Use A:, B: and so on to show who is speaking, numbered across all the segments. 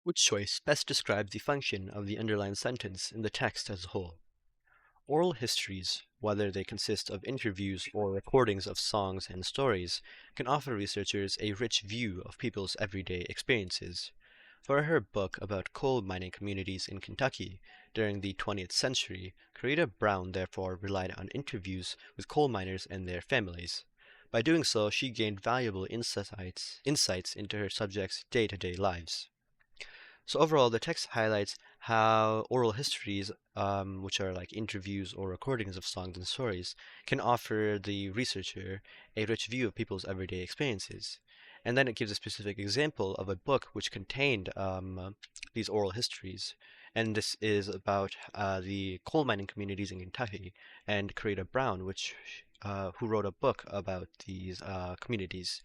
A: Which choice best describes the function of the underlined sentence in the text as a whole? Oral histories, whether they consist of interviews or recordings of songs and stories, can offer researchers a rich view of people's everyday experiences. For her book about coal mining communities in Kentucky during the 20th century, Corita Brown therefore relied on interviews with coal miners and their families. By doing so, she gained valuable insights into her subjects' day-to-day lives. So overall, the text highlights how oral histories, which are like interviews or recordings of songs and stories, can offer the researcher a rich view of people's everyday experiences. And then it gives a specific example of a book which contained these oral histories. And this is about the coal mining communities in Kentucky and Coretta Brown, who wrote a book about these communities.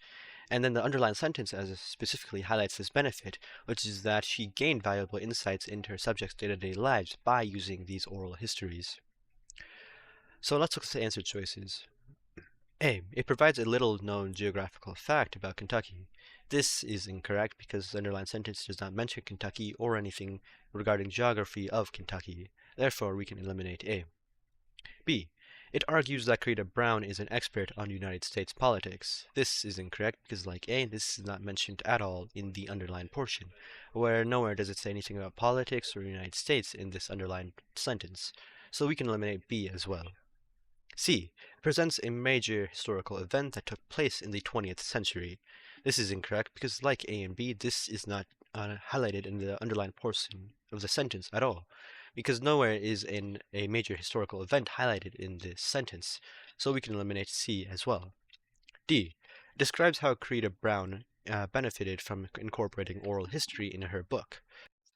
A: And then the underlined sentence as specifically highlights this benefit, which is that she gained valuable insights into her subjects' day-to-day lives by using these oral histories. So let's look at the answer choices. A. It provides a little-known geographical fact about Kentucky. This is incorrect because the underlined sentence does not mention Kentucky or anything regarding geography of Kentucky. Therefore, we can eliminate A. B. It argues that Coretta Brown is an expert on United States politics. This is incorrect because, like A, this is not mentioned at all in the underlined portion, where nowhere does it say anything about politics or United States in this underlined sentence. So we can eliminate B as well. C. Presents a major historical event that took place in the 20th century. This is incorrect because, like A and B, this is not highlighted in the underlined portion of the sentence at all, because nowhere is in a major historical event highlighted in this sentence, so we can eliminate C as well. D. Describes how Coretta Brown benefited from incorporating oral history in her book.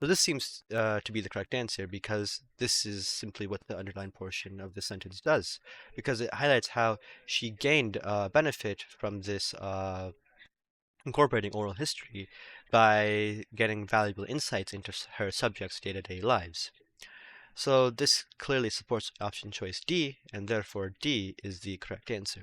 A: So this seems to be the correct answer because this is simply what the underlined portion of the sentence does, because it highlights how she gained benefit from this incorporating oral history by getting valuable insights into her subjects' day-to-day lives. So this clearly supports option choice D, and therefore D is the correct answer.